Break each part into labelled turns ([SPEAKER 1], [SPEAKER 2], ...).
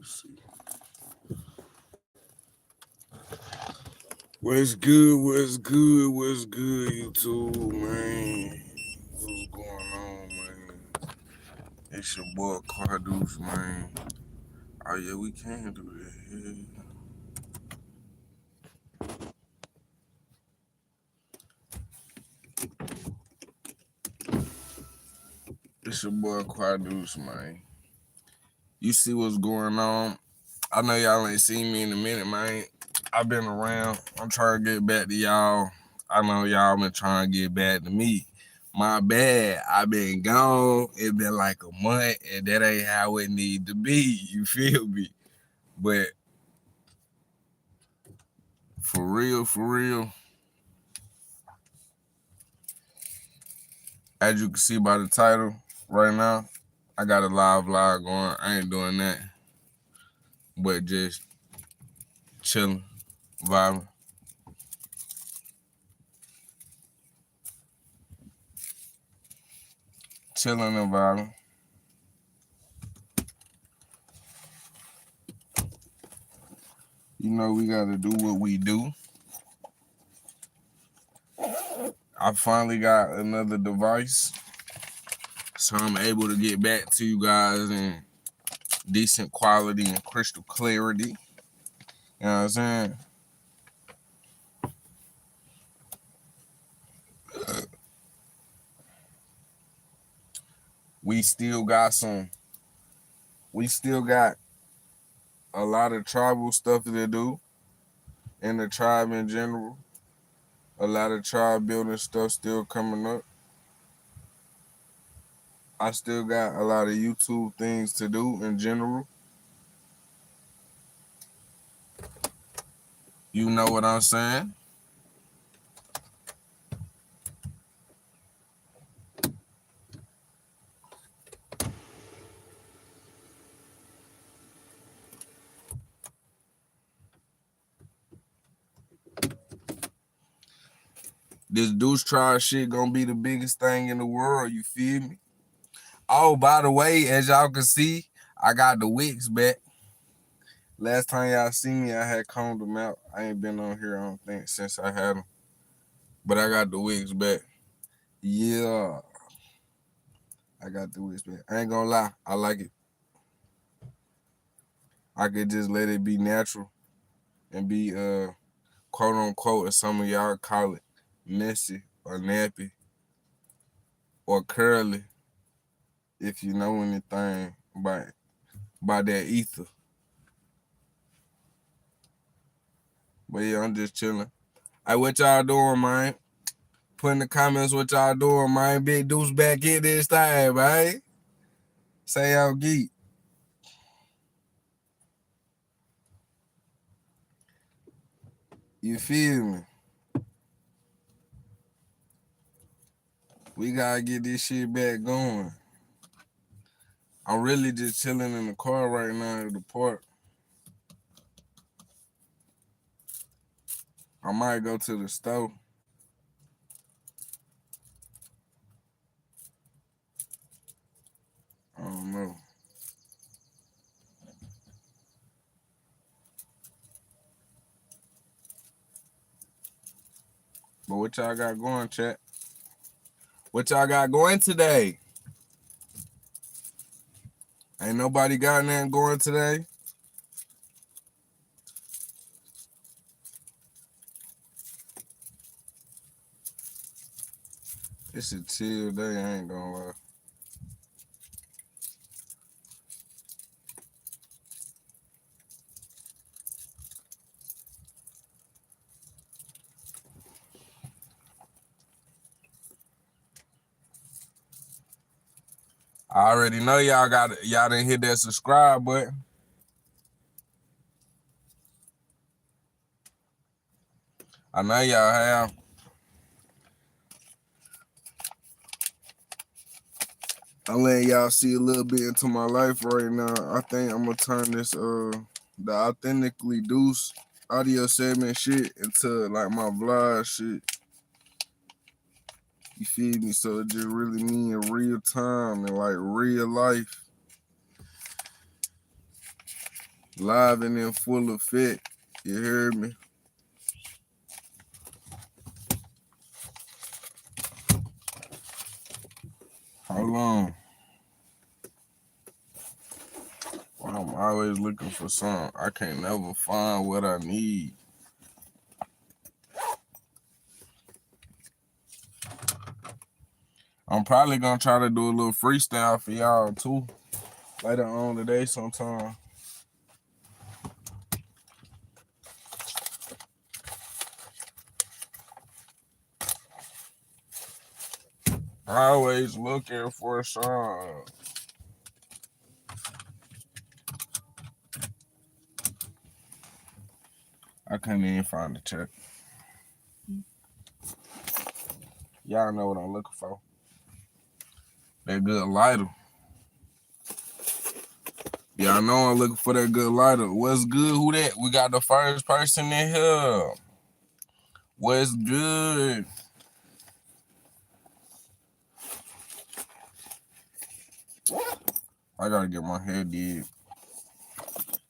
[SPEAKER 1] see. What's good? What's good? What's good, YouTube, man? What's going on, man? It's your boy Deuce, man. Oh yeah, we can do that. Yeah. It's your boy Deuce, man. You see what's going on? I know y'all ain't seen me in a minute, man. I've been around. I'm trying to get back to y'all. I know y'all been trying to get back to me. My bad. I been gone. It been like a month, and that ain't how it need to be. You feel me? But for real, as you can see by the title right now, I got a live vlog going. I ain't doing that, but just chilling, vibing. Chilling and vibing. You know we gotta do what we do. I finally got another device, so I'm able to get back to you guys in decent quality and crystal clarity. You know what I'm saying? We still got a lot of tribal stuff to do in the tribe in general. A lot of tribe building stuff still coming up. I still got a lot of YouTube things to do in general. You know what I'm saying? This Deuce tribe shit gonna be the biggest thing in the world, you feel me? Oh, by the way, as y'all can see, I got the wigs back. Last time y'all seen me, I had combed them out. I ain't been on here, I don't think, since I had them. But I got the wigs back. Yeah, I got the wigs back. I ain't gonna lie, I like it. I could just let it be natural and be, quote unquote, as some of y'all call it, messy or nappy or curly, if you know anything about that ether. But yeah, I'm just chilling. Hey, what y'all doing, man? Put in the comments what y'all doing, man. Big Deuce back here this time, man. Say y'all geek. You feel me? We gotta get this shit back going. I'm really just chilling in the car right now at the park. I might go to the store. I don't know. But what y'all got going, chat? What y'all got going today? Ain't nobody got nothing going today? It's a chill day, I ain't gonna lie. I already know y'all didn't hit that subscribe button. I know y'all have. I'm letting y'all see a little bit into my life right now. I think I'm gonna turn this the authentically Deuce audio segment shit into like my vlog shit. You feel me? So it just really mean real time and like real life. Live and in full effect. You heard me? Hold on. Well, I'm always looking for something. I can't never find what I need. I'm probably gonna try to do a little freestyle for y'all too later on today sometime. Always looking for a song. I couldn't even find the check. Y'all know what I'm looking for. That good lighter. Y'all know I'm looking for that good lighter. What's good? Who that? We got the first person in here. What's good? I gotta get my hair did.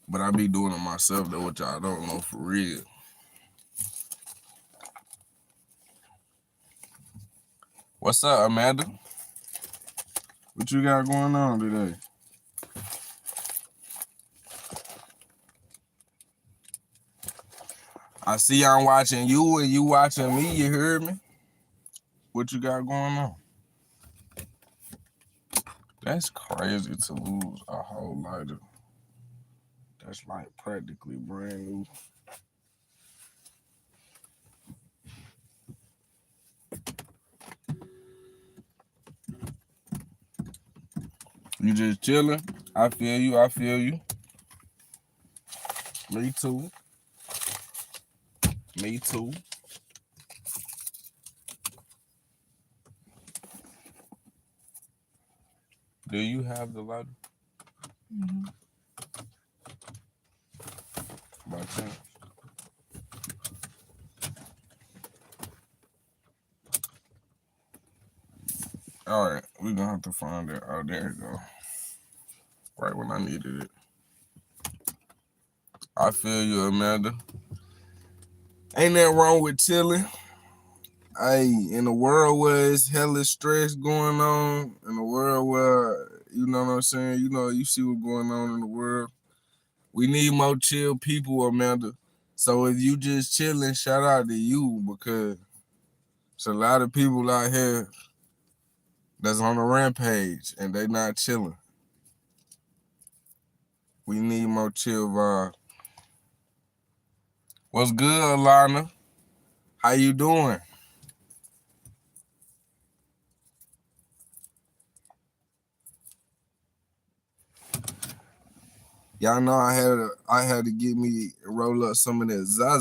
[SPEAKER 1] But I be doing it myself though, which y'all don't know for real. What's up, Amanda? What you got going on today? I see I'm watching you and you watching me, you heard me? What you got going on? That's crazy to lose a whole lighter. That's like practically brand new. You just chilling? I feel you, I feel you. Me too. Me too. Do you have the lighter? Mm-hmm. By chance. All right, we're gonna have to find it. Oh, there you go. Right when I needed it. I feel you, Amanda. Ain't that wrong with chilling? Hey, in a world where it's hella stress going on, in a world where, you know what I'm saying, you see what's going on in the world. We need more chill people, Amanda. So if you just chilling, shout out to you because there's a lot of people out here that's on a rampage and they not chilling. We need more chill vibe. What's good, Alana? How you doing? Y'all know I had to get me roll up some of that za.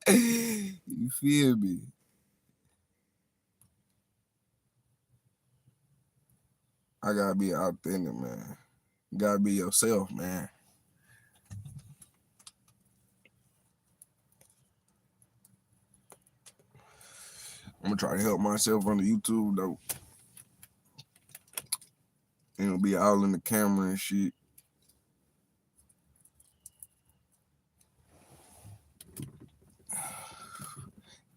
[SPEAKER 1] You feel me? I gotta be authentic, man. You gotta be yourself, man. I'm gonna try to help myself on the YouTube though. It'll be all in the camera and shit.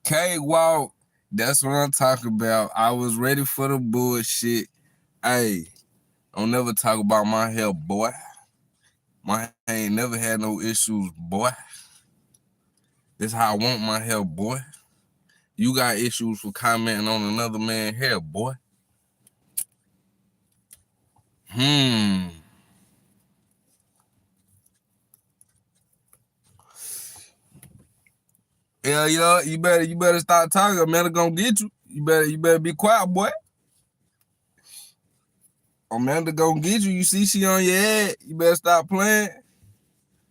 [SPEAKER 1] K-Walk, that's what I'm talking about. I was ready for the bullshit. Hey, don't never talk about my hair, boy. My hair ain't never had no issues, boy. This how I want my hair, boy. You got issues for commenting on another man's hair, boy. Yeah, you better start talking. Amanda gonna get you. You better be quiet, boy. Amanda gonna get you. You see she on your head. You better stop playing.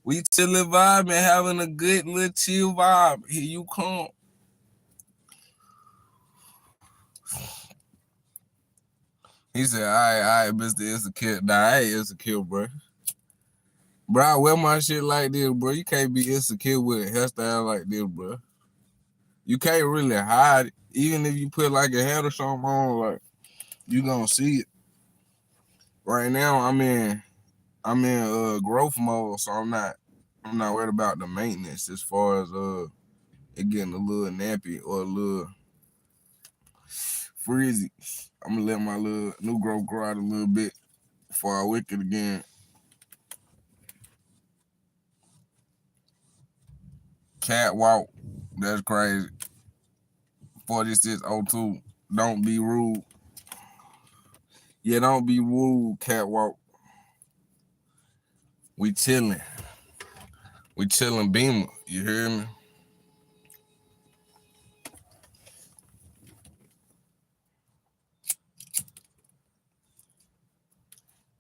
[SPEAKER 1] We chilling vibe and having a good little chill vibe. Here you come. He said, all right, Mr. Insecure. Nah, I ain't insecure, bro. Bro, I wear my shit like this, bro. You can't be insecure with a hairstyle like this, bro. You can't really hide it. Even if you put like a hat or something on, like, you gonna see it. Right now, I'm in I'm in growth mode, so I'm not worried about the maintenance as far as it getting a little nappy or a little frizzy. I'm gonna let my little new growth grow out a little bit before I wick it again. Catwalk, that's crazy. 4602, don't be rude. Yeah, don't be rude, catwalk. We chilling. We chilling Beamer. You hear me?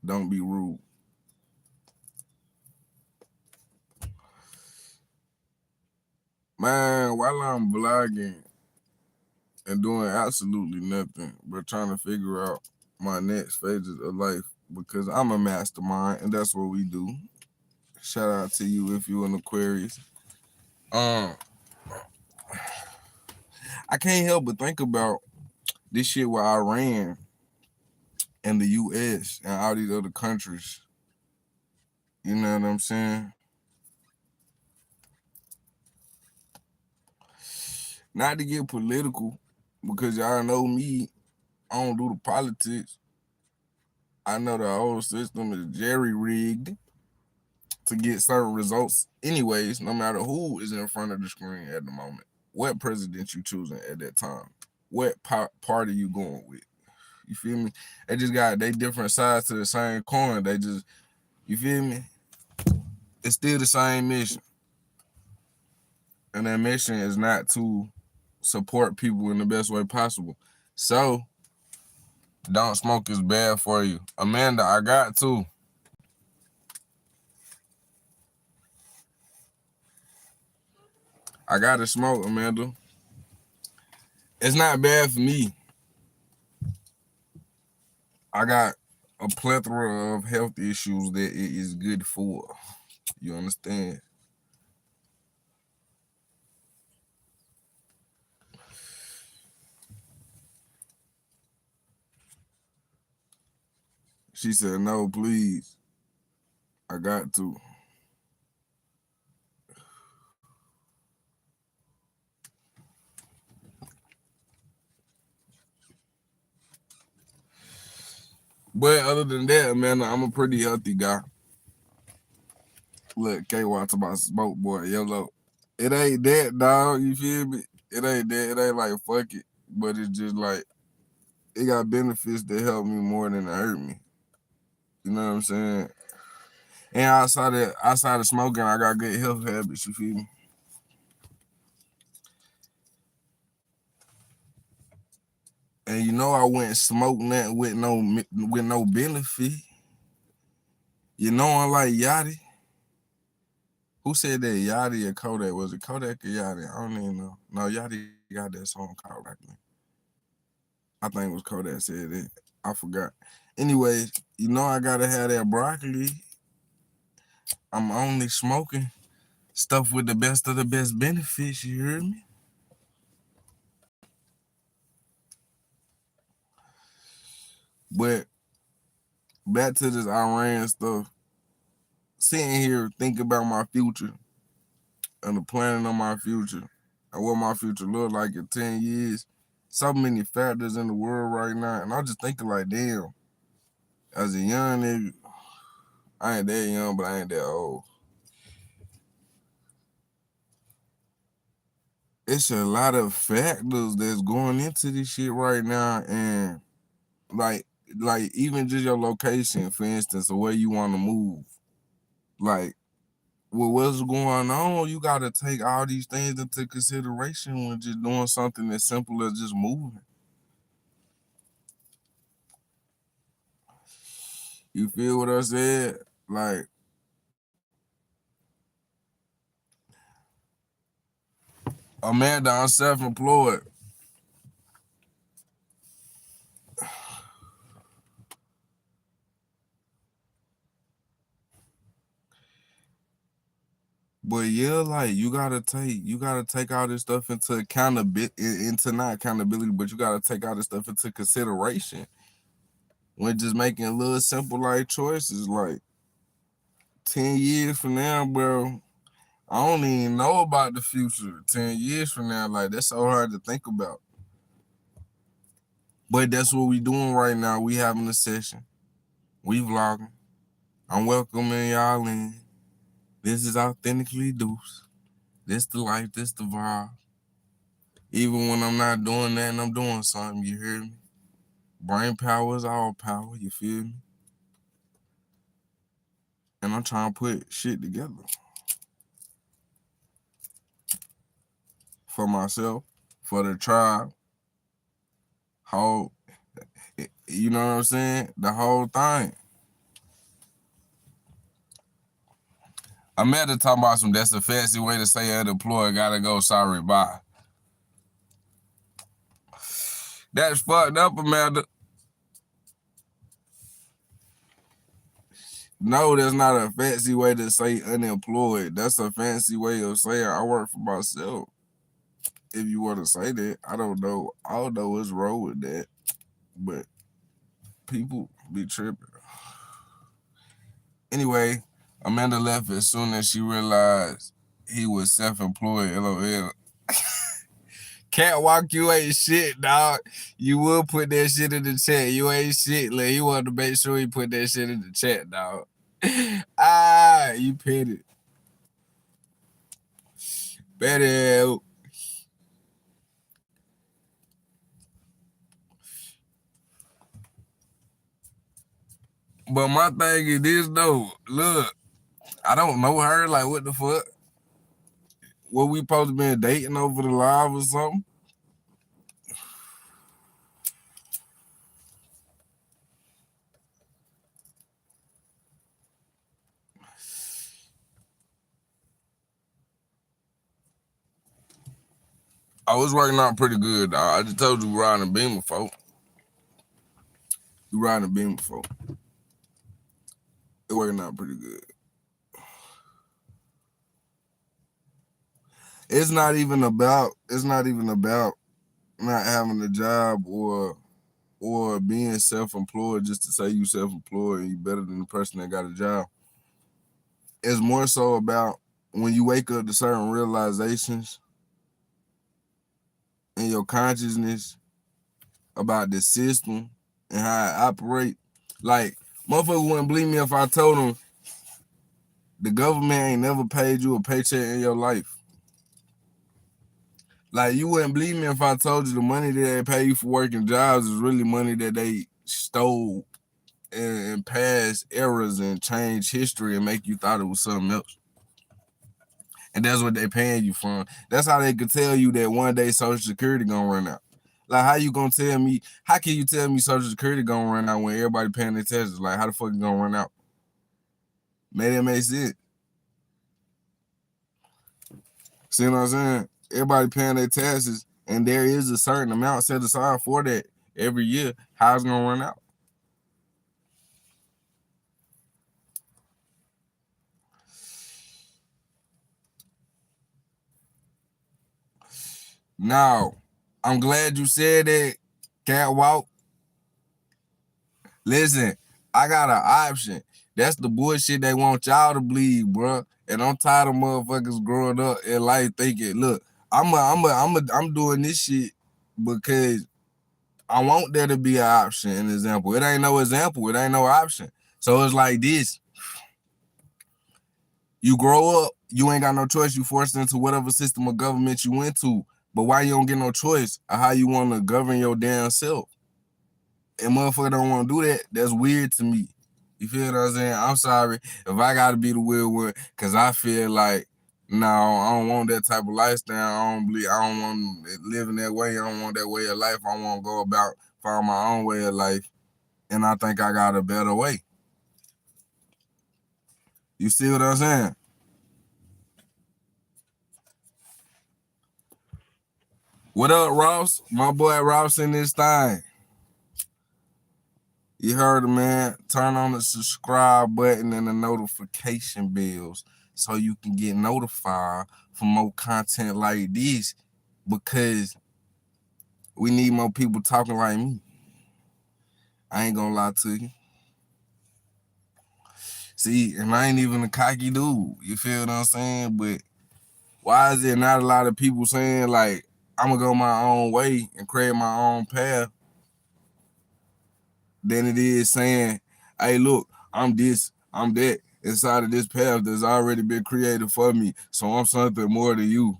[SPEAKER 1] Don't be rude. Man, while I'm vlogging and doing absolutely nothing but trying to figure out my next phases of life because I'm a mastermind and that's what we do. Shout out to you if you're an Aquarius. I can't help but think about this shit with Iran and the US and all these other countries. You know what I'm saying? Not to get political, because y'all know me, I don't do the politics. I know the whole system is jerry-rigged to get certain results anyways, no matter who is in front of the screen at the moment. What president you choosing at that time. What party you going with. You feel me? They just got they different sides to the same coin. They just, you feel me? It's still the same mission. And that mission is not to support people in the best way possible. So, don't smoke is bad for you. Amanda, I got to. I got to smoke, Amanda. It's not bad for me. I got a plethora of health issues that it is good for. You understand? She said, no, please. I got to. But other than that, man, I'm a pretty healthy guy. Look, KY talk about smoke boy, yellow. It ain't that, dog. You feel me? It ain't that. It ain't like fuck it. But it's just like, it got benefits that help me more than it hurt me. You know what I'm saying? And outside of smoking, I got good health habits, you feel me? And you know I wouldn't smoke nothing with no benefit. You know I'm like Yachty. Who said that Yachty or Kodak? Was it Kodak or Yachty? I don't even know. No, Yachty got that song called Broccoli. I think it was Kodak said it. I forgot. Anyways, you know I gotta have that broccoli. I'm only smoking stuff with the best of the best benefits, you hear me? But back to this Iran stuff. Sitting here thinking about my future and the planning on my future and what my future look like in 10 years. So many factors in the world right now. And I'm just thinking like, damn, as a young nigga, I ain't that young, but I ain't that old. It's a lot of factors that's going into this shit right now. And like even just your location, for instance, or where you want to move. Like, with what's going on, you got to take all these things into consideration when just doing something as simple as just moving. You feel what I said? Like, Amanda, I'm self-employed. But yeah, like you gotta take all this stuff into accountability, into not accountability, but you gotta take all this stuff into consideration when just making little simple life choices. Like, 10 years from now, bro, I don't even know about the future. 10 years from now, like, that's so hard to think about. But that's what we doing right now. We having a session. We vlogging. I'm welcoming y'all in. This is authentically Deuce. This the life, this the vibe. Even when I'm not doing that and I'm doing something, you hear me? Brain power is all power, you feel me? And I'm trying to put shit together for myself, for the tribe, whole, you know what I'm saying? The whole thing. Amanda talking about some, that's a fancy way to say unemployed, gotta go, sorry, bye. That's fucked up, Amanda. No, that's not a fancy way to say unemployed. That's a fancy way of saying I work for myself. If you want to say that, I don't know. I don't know what's wrong with that, but people be tripping. Anyway, Amanda left as soon as she realized he was self-employed. LOL. Catwalk, you ain't shit, dog. You would put that shit in the chat. You ain't shit. Like, he wanted to make sure he put that shit in the chat, dog. You petty. Better. But my thing is this, though. Look, I don't know her. Like, what the fuck? What, we supposed to be dating over the live or something? I was working out pretty good, dog. I just told you riding a beam before. You riding a beam before. It working out pretty good. It's not even about not having a job or being self-employed just to say you self-employed and you better than the person that got a job. It's more so about when you wake up to certain realizations in your consciousness about the system and how it operates. Like, motherfuckers wouldn't believe me if I told them the government ain't never paid you a paycheck in your life. Like, you wouldn't believe me if I told you the money that they pay you for working jobs is really money that they stole in past eras and change history and make you thought it was something else. And that's what they paying you from. That's how they could tell you that one day Social Security gonna run out. Like, how you gonna tell me, how can you tell me Social Security gonna run out when everybody paying their taxes? Like, how the fuck it gonna run out? Maybe that makes sense. See what I'm saying? Everybody paying their taxes, and there is a certain amount set aside for that every year. How it's gonna run out? Now, I'm glad you said that, Catwalk. Listen, I got an option. That's the bullshit they want y'all to believe, bro. And I'm tired of motherfuckers growing up in life thinking, look, I'm doing this shit because I want there to be an option, an example. It ain't no example. It ain't no option. So it's like this. You grow up, you ain't got no choice. You forced into whatever system of government you went to. But why you don't get no choice of how you want to govern your damn self? And motherfucker don't want to do that. That's weird to me. You feel what I'm saying? I'm sorry if I got to be the weird one, because I feel like, no, I don't want that type of lifestyle. I don't want living that way. I don't want that way of life. I want to go about find my own way of life. And I think I got a better way. You see what I'm saying? What up, Ross? My boy Ross in this thing. You heard it, man. Turn on the subscribe button and the notification bells so you can get notified for more content like this, because we need more people talking like me. I ain't gonna lie to you. See, and I ain't even a cocky dude. You feel what I'm saying? But why is there not a lot of people saying, like, I'm going to go my own way and create my own path than it is saying, hey, look, I'm this, I'm that, inside of this path that's already been created for me, so I'm something more than you.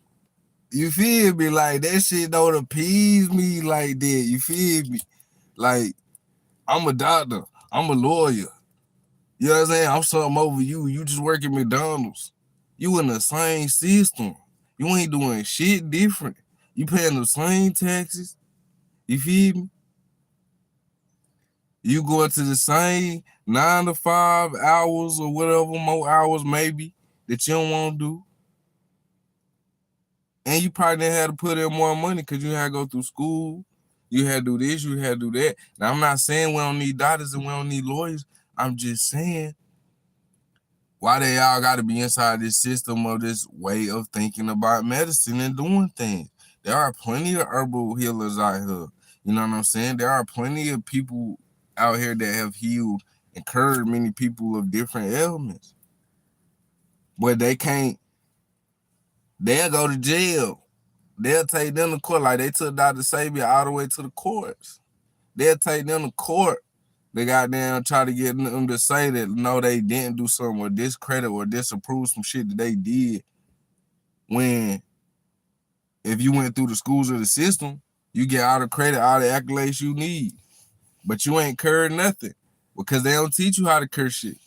[SPEAKER 1] You feel me? Like, that shit don't appease me like that. You feel me? Like, I'm a doctor. I'm a lawyer. You know what I'm saying? I'm something over you. You just work at McDonald's. You in the same system. You ain't doing shit different. You paying the same taxes. You feel me? You go to the same 9 to 5 hours or whatever more hours maybe that you don't want to do. And you probably didn't have to put in more money because you had to go through school. You had to do this, you had to do that. Now, I'm not saying we don't need doctors and we don't need lawyers. I'm just saying why they all got to be inside this system of this way of thinking about medicine and doing things. There are plenty of herbal healers out here. You know what I'm saying? There are plenty of people out here that have healed and cured many people of different ailments. But they can't, they'll go to jail. They'll take them to court like they took Dr. Sabian all the way to the courts. They'll take them to court. They goddamn try to get them to say that no, they didn't do something or discredit or disapprove some shit that they did. When if you went through the schools of the system, you get all the credit, all the accolades you need. But you ain't cured nothing because they don't teach you how to cure shit.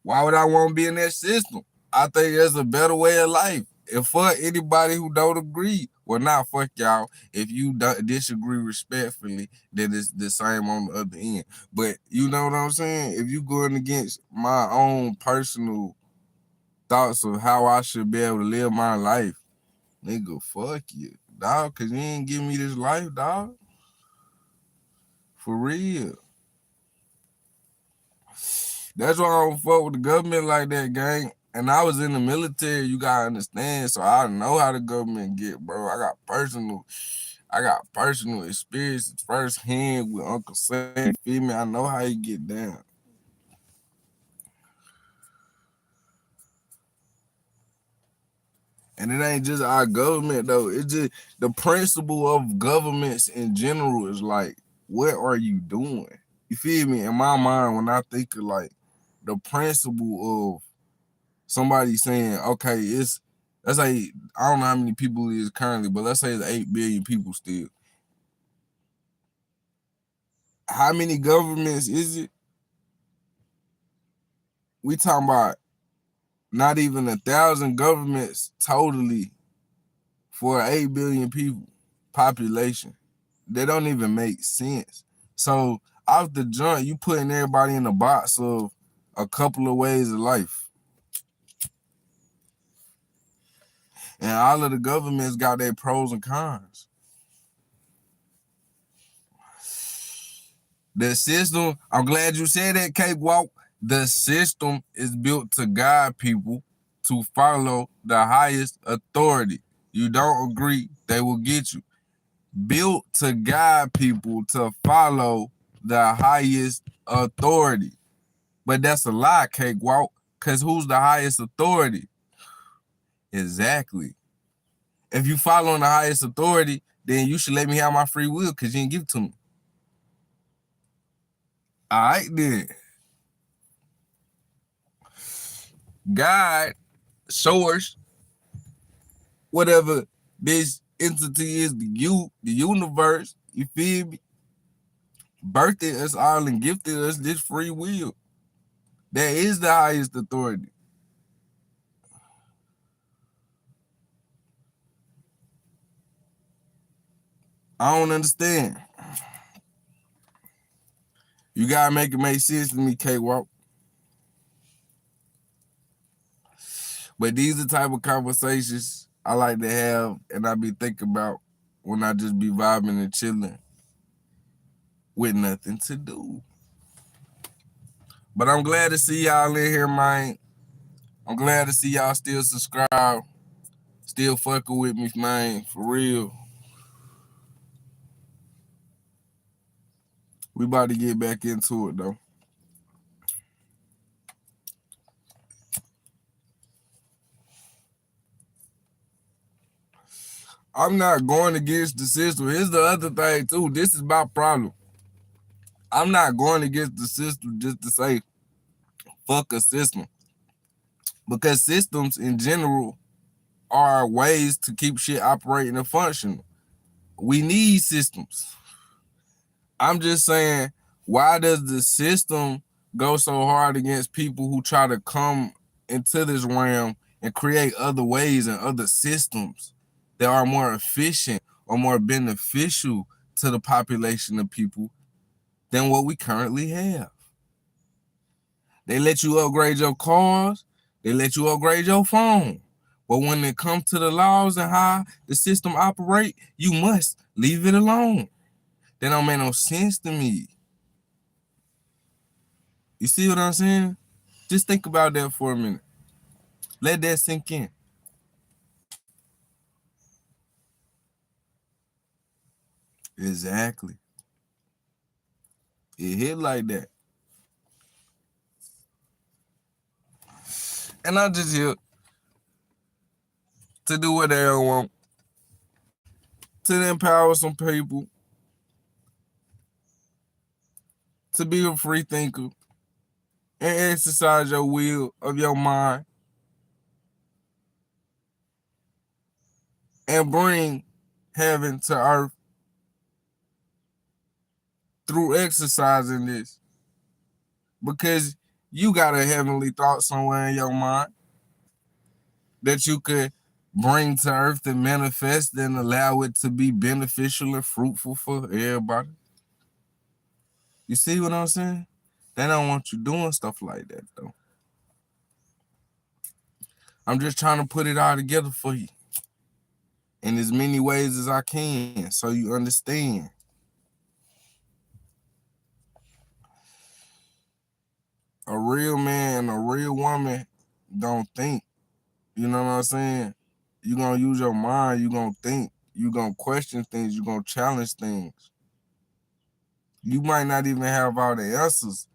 [SPEAKER 1] Why would I want to be in that system? I think there's a better way of life. And for anybody who don't agree, well, not fuck y'all. If you disagree respectfully, then it's the same on the other end. But you know what I'm saying? If you going against my own personal thoughts of how I should be able to live my life, nigga, fuck you, dog, because you ain't give me this life, dog. For real. That's why I don't fuck with the government like that, gang. And I was in the military, you gotta understand. So I know how the government get, bro. I got personal experience firsthand with Uncle Sam. Feel me? I know how you get down. And it ain't just our government though. It's just the principle of governments in general is like, what are you doing? You feel me? In my mind, when I think of like the principle of somebody saying, okay, let's say, I don't know how many people it is currently, but let's say it's 8 billion people still. How many governments is it? We talking about not even 1,000 governments totally for 8 billion people population. They don't even make sense. So off the jump, you putting everybody in a box of a couple of ways of life. And all of the governments got their pros and cons. The system, I'm glad you said that, Cakewalk. The system is built to guide people to follow the highest authority. You don't agree, they will get you. Built to guide people to follow the highest authority. But that's a lie, Cakewalk, because who's the highest authority? Exactly. If you following the highest authority, then you should let me have my free will because you didn't give it to me. All right, then. God, source, whatever this entity is, the universe, you feel me? Birthed us all and gifted us this free will. That is the highest authority. I don't understand. You gotta make it make sense to me, K-Walk. But these are the type of conversations I like to have and I be thinking about when I just be vibing and chilling with nothing to do. But I'm glad to see y'all in here, man. I'm glad to see y'all still subscribe, still fucking with me, man, for real. We about to get back into it, though. I'm not going against the system. Here's the other thing too. This is my problem. I'm not going against the system just to say fuck a system. Because systems in general are ways to keep shit operating and functional. We need systems. I'm just saying, why does the system go so hard against people who try to come into this realm and create other ways and other systems that are more efficient or more beneficial to the population of people than what we currently have? They let you upgrade your cars, they let you upgrade your phone. But when it comes to the laws and how the system operate, you must leave it alone. That don't make no sense to me. You see what I'm saying? Just think about that for a minute. Let that sink in. Exactly. It hit like that. And I just here to do what they want, to empower some people, to be a free thinker, and exercise your will of your mind, and bring heaven to earth through exercising this. Because you got a heavenly thought somewhere in your mind that you could bring to earth and manifest and allow it to be beneficial and fruitful for everybody. You see what I'm saying? They don't want you doing stuff like that, though. I'm just trying to put it all together for you in as many ways as I can so you understand. A real man, a real woman don't think. You know what I'm saying? You're going to use your mind. You're going to think. You're going to question things. You're going to challenge things. You might not even have all the answers.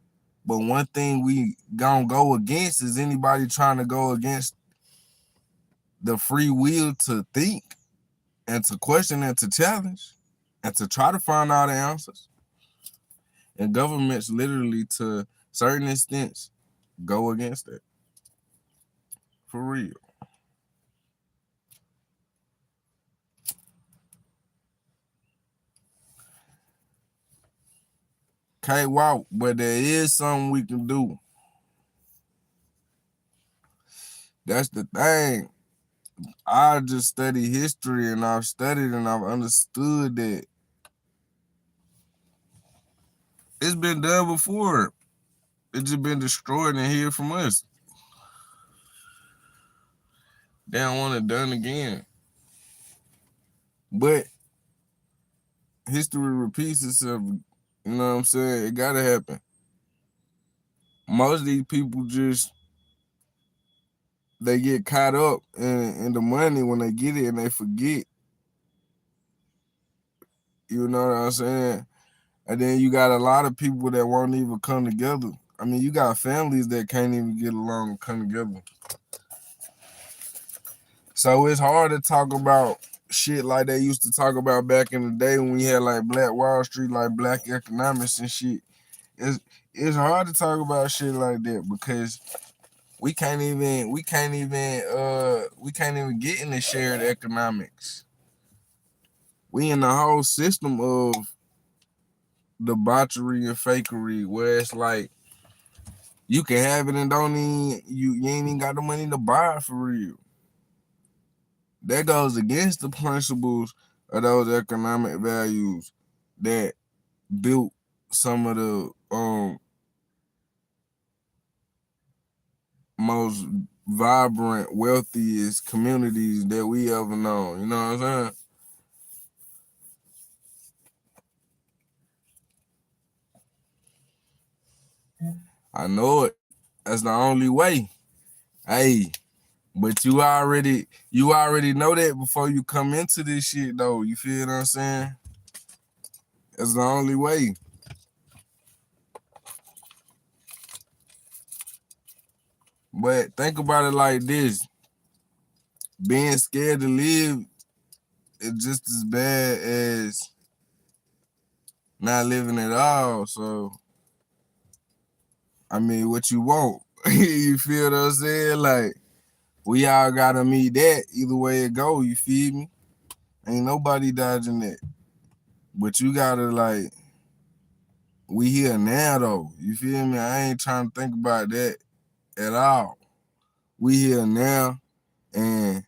[SPEAKER 1] But one thing we gonna go against is anybody trying to go against the free will to think and to question and to challenge and to try to find all the answers. And governments literally, to certain extents, go against it. For real. Can't walk, but there is something we can do. That's the thing. I just study history and I've studied and I've understood that it's been done before. It's just been destroyed and hid from us. They don't want it done again. But history repeats itself. You know what I'm saying? It gotta happen. Most of these people just, they get caught up in the money when they get it and they forget. You know what I'm saying? And then you got a lot of people that won't even come together. I mean, you got families that can't even get along and come together. So it's hard to talk about shit like they used to talk about back in the day when we had like Black Wall Street, like black economics and shit. It's hard to talk about shit like that because we can't even get in the shared economics. We in the whole system of debauchery and fakery where it's like you can have it and don't even you ain't even got the money to buy it for real. That goes against the principles of those economic values that built some of the most vibrant, wealthiest communities that we ever known. You know what I'm saying? I know it. That's the only way. Hey, but you already know that before you come into this shit though. You feel what I'm saying? That's the only way. But think about it like this. Being scared to live it's just as bad as not living at all. So, I mean, what you want? You feel what I'm saying? Like, we all gotta meet that either way it go, you feel me? Ain't nobody dodging that. But you gotta, like, we here now though. You feel me? I ain't trying to think about that at all. We here now, and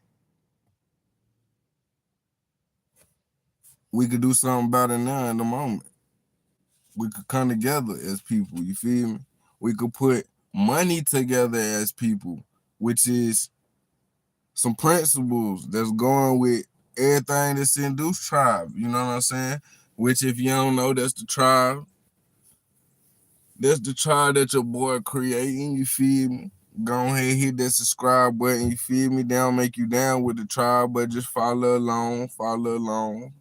[SPEAKER 1] we could do something about it now in the moment. We could come together as people, you feel me? We could put money together as people, which is some principles that's going with everything that's in Deuce Tribe, you know what I'm saying? Which, if you don't know, that's the tribe. That's the tribe that your boy creating, you feel me? Go ahead, hit that subscribe button, you feel me? They don't make you down with the tribe, but just follow along, follow along.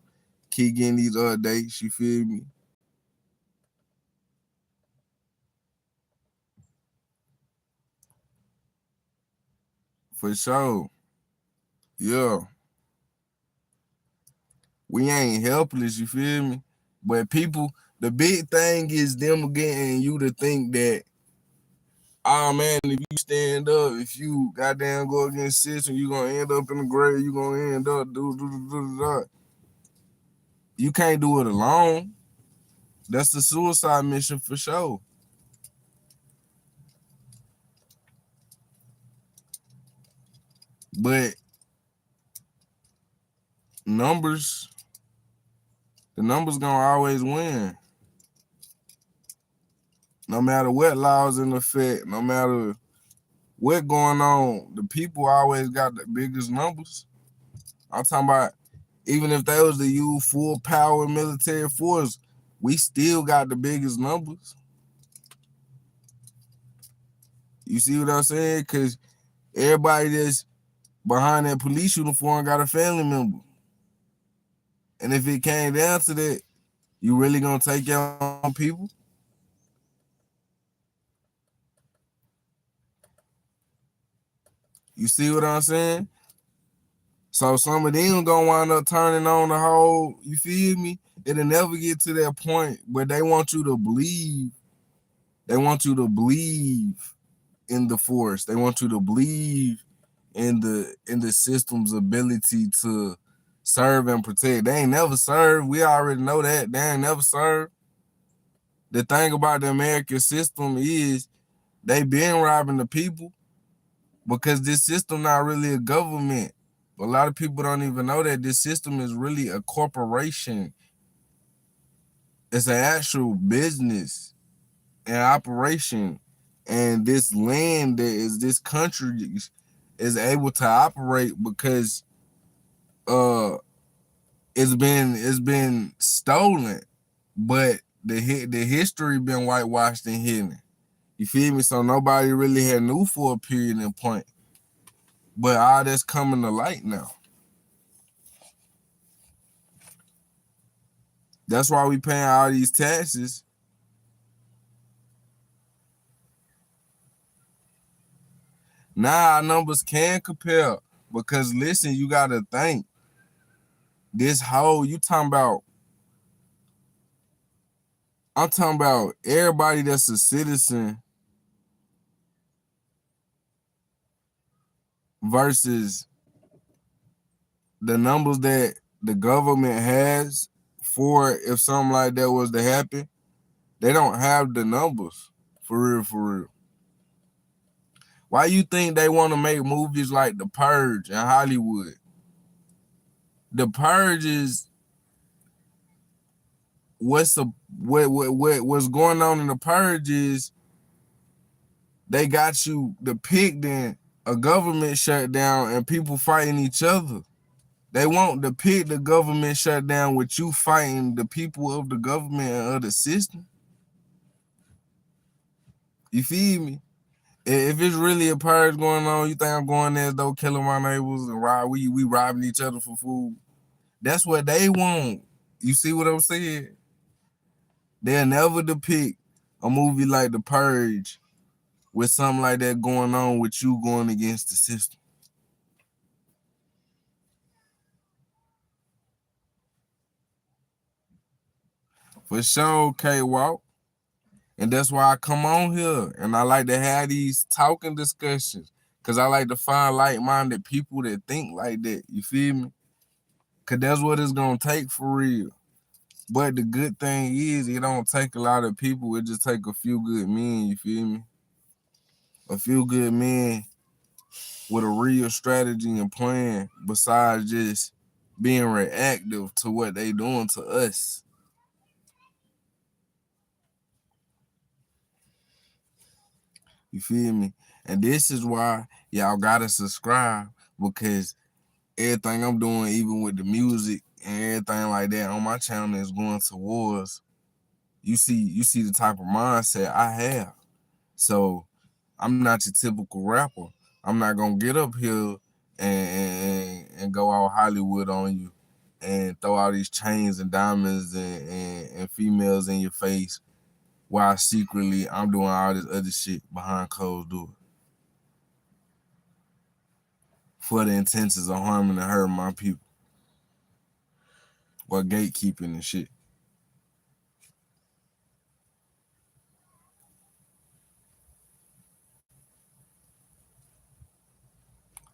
[SPEAKER 1] Keep getting these updates, you feel me? For sure. Yeah. We ain't helpless, you feel me? But people, the big thing is them getting you to think that, oh man, if you stand up, if you goddamn go against system, you gonna end up in the grave, you gonna end up do. You can't do it alone. That's the suicide mission for sure. But numbers, the numbers gonna always win. No matter what laws in effect, no matter what going on, the people always got the biggest numbers. I'm talking about, even if they was to use full power military force, we still got the biggest numbers. You see what I'm saying? Because everybody that's behind that police uniform got a family member. And if it came down to that, you really gonna take your own people? You see what I'm saying? So some of them gonna wind up turning on the whole, you feel me? It'll never get to that point where they want you to believe. They want you to believe in the force. They want you to believe in the system's ability to serve and protect. They ain't never served. We already know that. They ain't never served. The thing about the American system is they been robbing the people because this system not really a government. A lot of people don't even know that this system is really a corporation. It's an actual business and operation. And this land that is this country is able to operate because it's been stolen, but the history been whitewashed and hidden. You feel me? So nobody really had knew for a period and point. But all that's coming to light now. That's why we paying all these taxes. Now our numbers can compare. Because listen, you gotta think. This whole, I'm talking about everybody that's a citizen versus the numbers that the government has for if something like that was to happen. They don't have the numbers. For real, for real. Why you think they want to make movies like The Purge in Hollywood? The Purge is what's going on in The Purge is they got you depicting a government shutdown and people fighting each other. They won't depict the government shutdown with you fighting the people of the government and of the system. You feel me? If it's really a purge going on, you think I'm going there though, killing my neighbors and we robbing each other for food? That's what they want. You see what I'm saying? They'll never depict a movie like The Purge with something like that going on with you going against the system. For sure, K-Walk. And that's why I come on here and I like to have these talking discussions. Cause I like to find like-minded people that think like that. You feel me? Cause that's what it's gonna take for real. But the good thing is it don't take a lot of people, it just take a few good men, you feel me? A few good men with a real strategy and plan besides just being reactive to what they doing to us. You feel me? And this is why y'all gotta subscribe, because everything I'm doing, even with the music and everything like that on my channel, is going towards you see the type of mindset I have. So I'm not your typical rapper. I'm not gonna get up here and go all Hollywood on you and throw all these chains and diamonds and females in your face while secretly I'm doing all this other shit behind closed doors for the intentions of harming and hurting my people or gatekeeping and shit.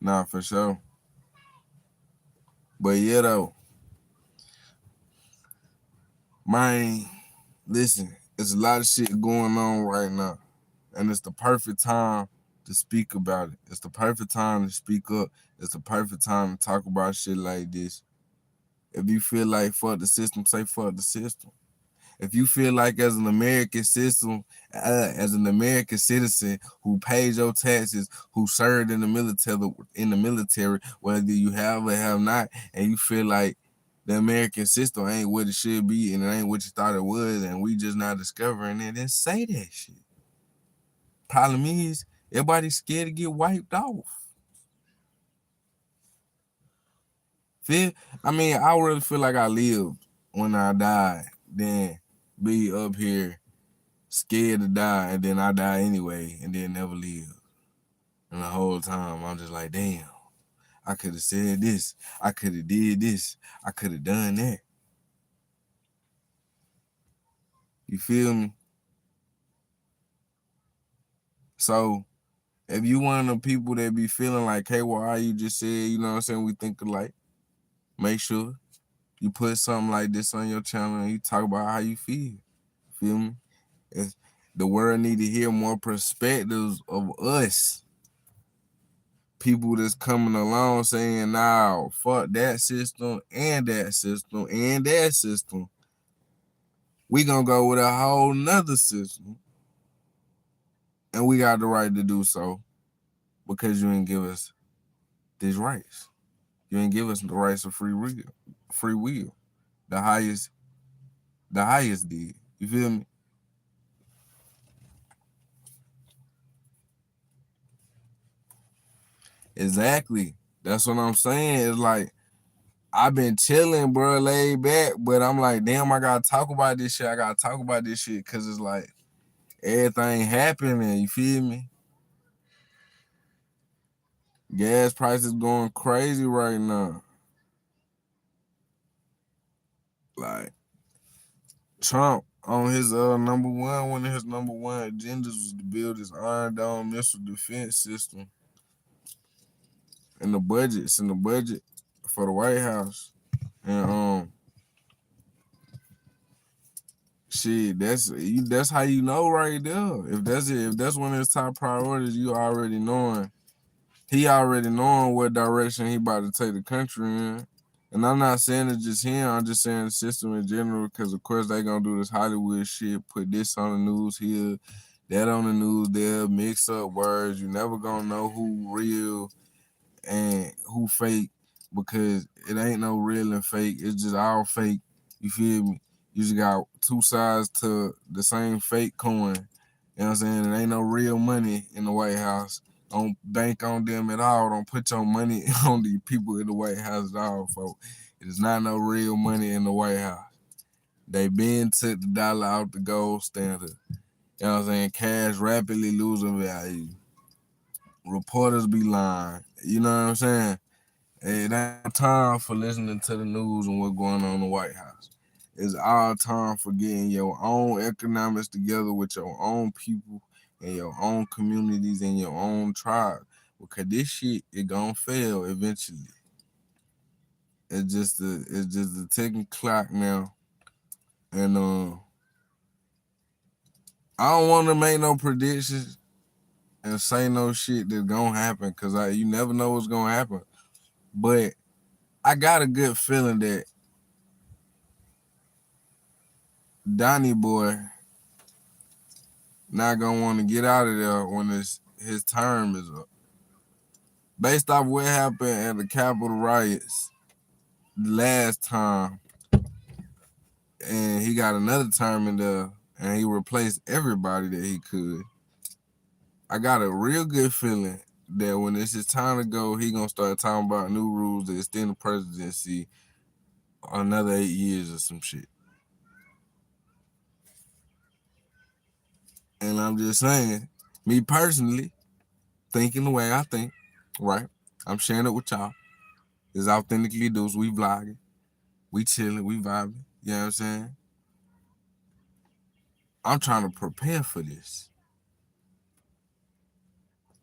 [SPEAKER 1] Nah, for sure. But yeah, though, man, listen, it's a lot of shit going on right now. And it's the perfect time to speak about it. It's the perfect time to speak up. It's the perfect time to talk about shit like this. If you feel like fuck the system, say fuck the system. If you feel like as an American system, as an American citizen who pays your taxes, who served in the military, whether you have or have not, and you feel like the American system ain't what it should be and it ain't what you thought it was, and we just not discovering it, then say that shit. Problem is, everybody's scared to get wiped off. I really feel like I lived when I died, then be up here scared to die, and then I die anyway, and then never live. And the whole time I'm just like, damn, I could have said this, I could have did this, I could have done that. You feel me? So if you one of the people that be feeling like, hey, well, how you just said, you know what I'm saying, we think alike, make sure you put something like this on your channel and you talk about how you feel. Feel me? It's, the world need to hear more perspectives of us. People that's coming along saying, nah, fuck that system and that system and that system. We gonna go with a whole nother system. And we got the right to do so because you ain't give us these rights. You ain't give us the rights of free will. Free will. The highest did. You feel me? Exactly. That's what I'm saying. It's like I've been chilling, bro, laid back, but I'm like, damn, I gotta talk about this shit. I gotta talk about this shit because it's like everything happening. You feel me? Gas prices going crazy right now. Like Trump on his one of his number one agendas was to build this Iron Dome missile defense system. And it's in the budget for the White House. And shit, that's how you know right there. If that's one of his top priorities, you already knowing. He already knowing what direction he about to take the country in. And I'm not saying it's just him, I'm just saying the system in general, because of course they gonna do this Hollywood shit, put this on the news here, that on the news there, mix up words. You never gonna know who real and who fake, because it ain't no real and fake. It's just all fake. You feel me? You just got two sides to the same fake coin. You know what I'm saying? It ain't no real money in the White House. Don't bank on them at all. Don't put your money on the people in the White House at all, folks. It is not no real money in the White House. They been took the dollar out the gold standard. You know what I'm saying? Cash rapidly losing value. Reporters be lying. You know what I'm saying? It ain't time for listening to the news and what's going on in the White House. It's our time for getting your own economics together with your own people and your own communities and your own tribe. Because this shit it gonna fail eventually. It's just the ticking clock now. And I don't wanna make no predictions and say no shit that's gonna happen because you never know what's gonna happen. But I got a good feeling that Donnie boy not gonna want to get out of there when his term is up. Based off what happened at the Capitol riots last time, and he got another term in there, and he replaced everybody that he could. I got a real good feeling that when it's his time to go, he gonna start talking about new rules to extend the presidency another 8 years or some shit. And I'm just saying, me personally, thinking the way I think, right? I'm sharing it with y'all. It's authentically Deuce. We vlogging, we chilling, we vibing. You know what I'm saying? I'm trying to prepare for this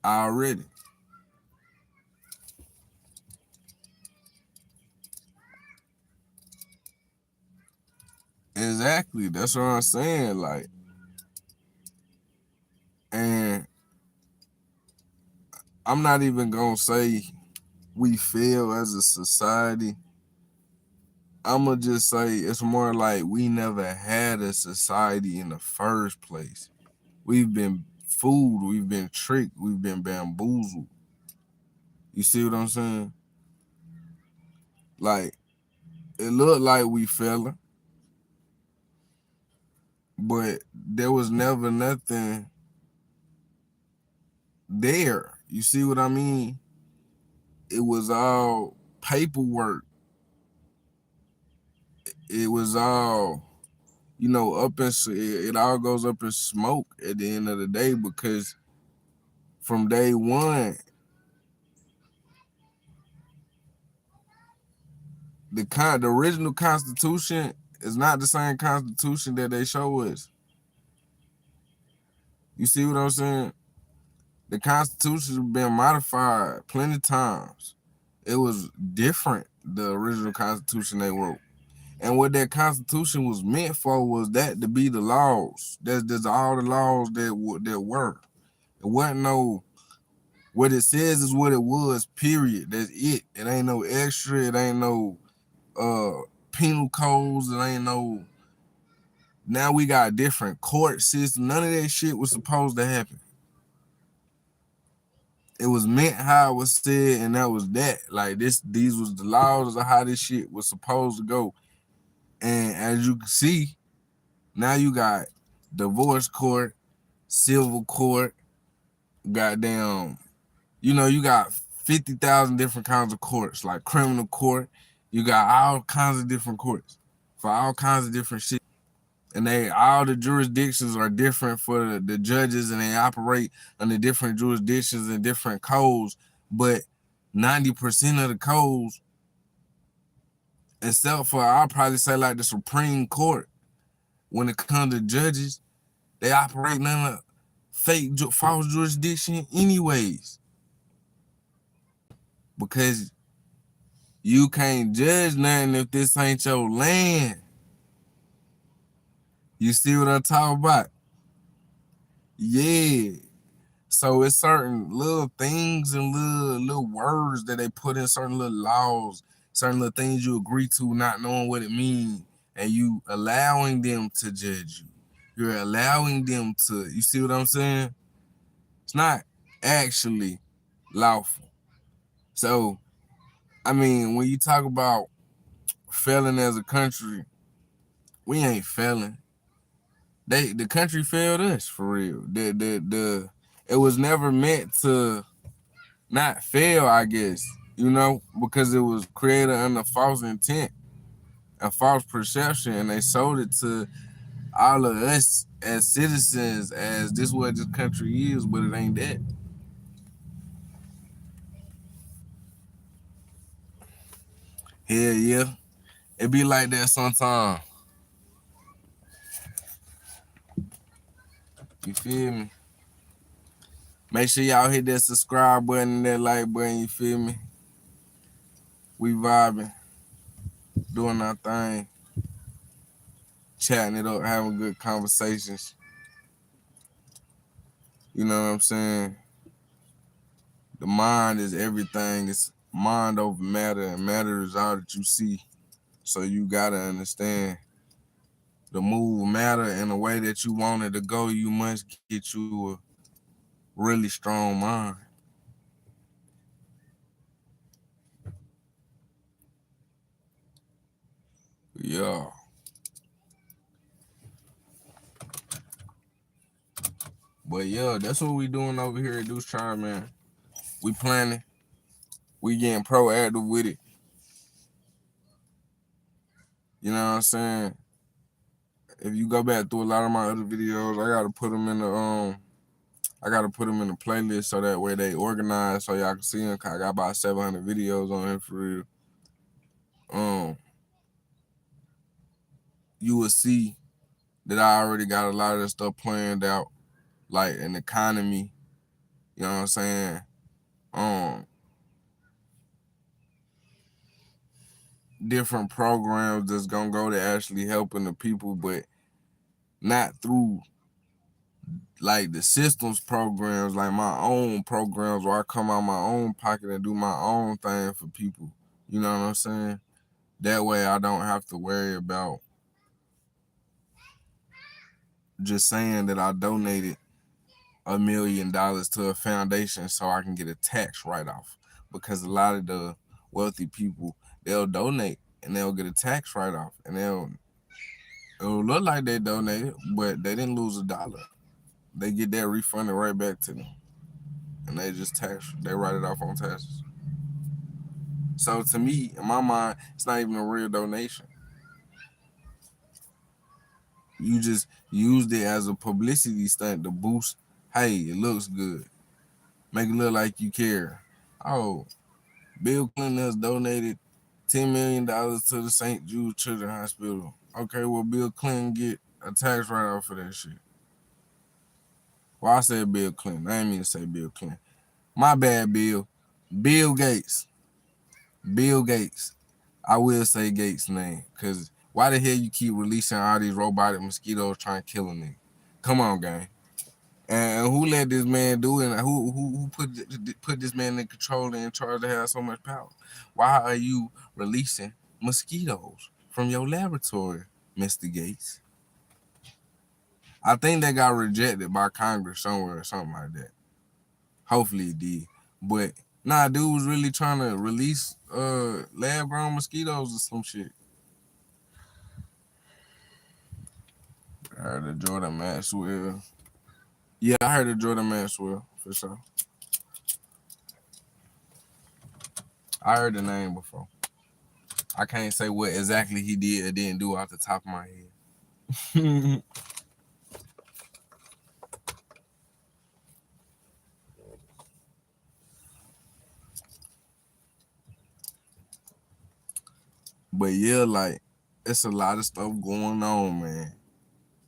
[SPEAKER 1] already. Exactly. That's what I'm saying. Like, and I'm not even gonna say we fail as a society. I'ma just say it's more like we never had a society in the first place. We've been fooled, we've been tricked, we've been bamboozled. You see what I'm saying? Like, it looked like we failing, but there was never nothing there. You see what I mean? It was all paperwork. It was all, up in it all goes up in smoke at the end of the day because from day one, the original Constitution is not the same Constitution that they show us. You see what I'm saying? The Constitution has been modified plenty of times. It was different, the original Constitution they wrote. And what that Constitution was meant for was that to be the laws. That's all the laws that were. It wasn't no, what it says is what it was, period. That's it. It ain't no extra. It ain't no penal codes. It ain't no, now we got a different court system. None of that shit was supposed to happen. It was meant how it was said, and that was that. Like these was the laws of how this shit was supposed to go. And as you can see, now you got divorce court, civil court, goddamn, you got 50,000 different kinds of courts, like criminal court. You got all kinds of different courts for all kinds of different shit. And all the jurisdictions are different for the judges, and they operate under different jurisdictions and different codes. But 90% of the codes, except for, I'll probably say like the Supreme Court, when it comes to judges, they operate in a fake, false jurisdiction anyways. Because you can't judge nothing if this ain't your land. You see what I'm talking about? Yeah. So it's certain little things and little words that they put in certain little laws, certain little things you agree to, not knowing what it means, and you allowing them to judge you. You're allowing them to, you see what I'm saying? It's not actually lawful. So, I mean, when you talk about failing as a country, we ain't failing. The country failed us for real. It was never meant to not fail, I guess, because it was created under false intent and false perception, and they sold it to all of us as citizens as this is what this country is, but it ain't that. Hell yeah. It be like that sometimes. You feel me? Make sure y'all hit that subscribe button and that like button, you feel me? We vibing, doing our thing, chatting it up, having good conversations. You know what I'm saying? The mind is everything. It's mind over matter, and matter is all that you see. So you gotta understand the move matter in the way that you want it to go. You must get you a really strong mind. Yeah. But yeah, that's what we doing over here at Deuce Tribe, man. We planning. We getting proactive with it. You know what I'm saying? If you go back through a lot of my other videos, I gotta put them in the playlist so that way they organized so y'all can see them. I got about 700 videos on here for real. You will see that I already got a lot of the stuff planned out, like an economy. You know what I'm saying? Different programs that's gonna go to actually helping the people, but not through like the systems programs, like my own programs where I come out my own pocket and do my own thing for people. You know what I'm saying? That way I don't have to worry about just saying that I donated $1 million to a foundation so I can get a tax write-off. Because a lot of the wealthy people, they'll donate and they'll get a tax write-off, and it'll look like they donated, but they didn't lose $1. They get that refunded right back to them, and they write it off on taxes. So to me, in my mind, it's not even a real donation. You just used it as a publicity stunt to boost. Hey, it looks good. Make it look like you care. Oh, Bill Clinton has donated $10 million to the St. Jude Children's Hospital. Okay, well, Bill Clinton get a tax write-off for that shit. Well, I said Bill Clinton. I didn't mean to say Bill Clinton. My bad, Bill. Bill Gates. Bill Gates. I will say Gates' name, because why the hell you keep releasing all these robotic mosquitoes trying to kill a nigga? Come on, gang. And who let this man do it? Who put this man in control and in charge to have so much power? Why are you releasing mosquitoes from your laboratory, Mr. Gates? I think they got rejected by Congress somewhere or something like that. Hopefully it did. But nah, dude was really trying to release lab-grown mosquitoes or some shit. I heard of Jordan Maxwell. Yeah, I heard of Jordan Maxwell for sure. I heard the name before. I can't say what exactly he did or didn't do off the top of my head. But yeah, like, it's a lot of stuff going on, man.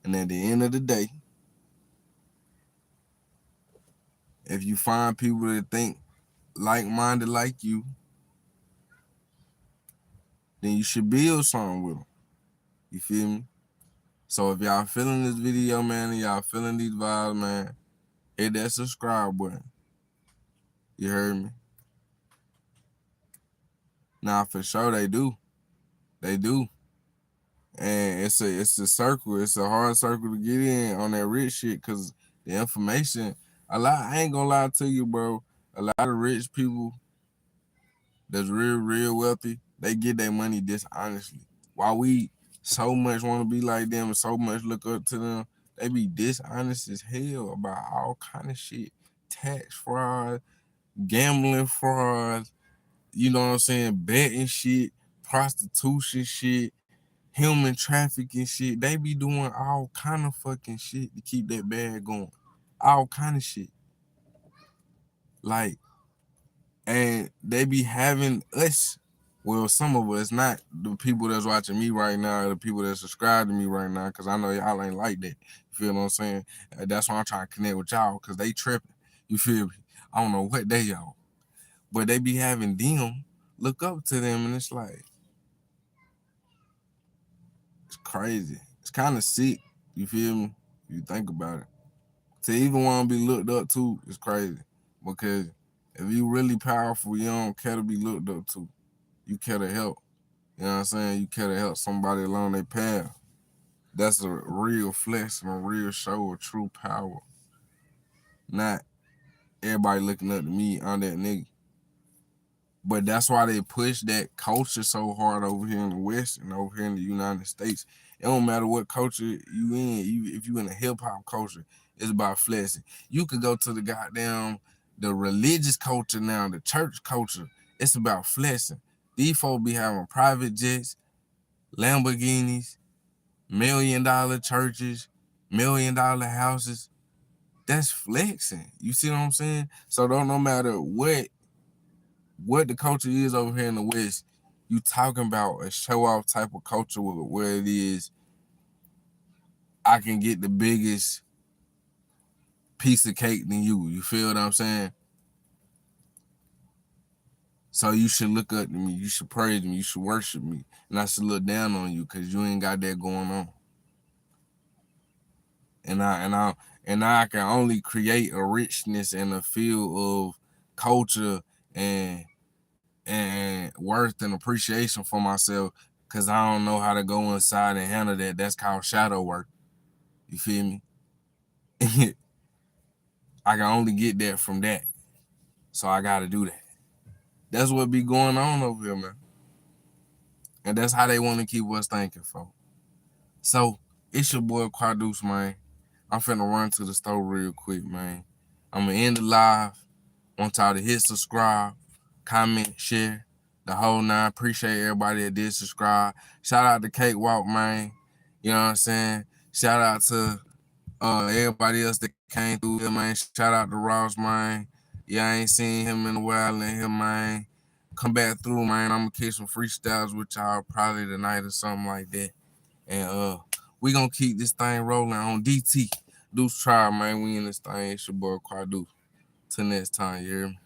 [SPEAKER 1] And at the end of the day, if you find people that think like-minded like you, then you should build something with them. You feel me? So if y'all feeling this video, man, and y'all feeling these vibes, man, hit that subscribe button. You heard me? Nah, for sure they do. They do. And it's a circle. It's a hard circle to get in on that rich shit, because the information, I ain't gonna lie to you, bro. A lot of rich people that's real wealthy, they get their money dishonestly. While we so much want to be like them and so much look up to them, they be dishonest as hell about all kind of shit. Tax fraud, gambling fraud, you know what I'm saying, betting shit, prostitution shit, human trafficking shit. They be doing all kind of fucking shit to keep that bag going. All kind of shit. Like, and they be having us Well, some of us, not the people that's watching me right now, the people that subscribe to me right now, because I know y'all ain't like that. You feel what I'm saying? That's why I'm trying to connect with y'all, because they tripping. You feel me? I don't know what they y'all, but they be having them look up to them, and it's like, it's crazy. It's kind of sick. You feel me? You think about it. To even want to be looked up to is crazy, because if you really powerful, you don't care to be looked up to. You care to help. You know what I'm saying? You care to help somebody along their path. That's a real flex and a real show of true power. Not everybody looking up to me on that nigga. But that's why they push that culture so hard over here in the West and over here in the United States. It don't matter what culture you in. If you in a hip hop culture, it's about flexing. You could go to the religious culture now, the church culture. It's about flexing. These folks be having private jets, Lamborghinis, $1 million churches, $1 million houses. That's flexing. You see what I'm saying? So no matter what the culture is over here in the West, you talking about a show off type of culture where it is, I can get the biggest piece of cake than you. You feel what I'm saying? So you should look up to me. You should praise me. You should worship me. And I should look down on you because you ain't got that going on. And I can only create a richness and a feel of culture and worth and appreciation for myself, because I don't know how to go inside and handle that. That's called shadow work. You feel me? I can only get that from that. So I gotta do that. That's what be going on over here, man. And that's how they want to keep us thinking, folks. So it's your boy Deuce, man. I'm finna run to the store real quick, man. I'm gonna end the live. Want y'all to hit subscribe, comment, share, the whole nine. Appreciate everybody that did subscribe. Shout out to Cakewalk, man. You know what I'm saying? Shout out to everybody else that came through here, man. Shout out to Ross, man. Yeah, I ain't seen him in a while in here, man. Come back through, man. I'm gonna catch some freestyles with y'all probably tonight or something like that. And we gonna keep this thing rolling on DT. Deuce Trial, man. We in this thing. It's your boy Deuce. Till next time, you hear me?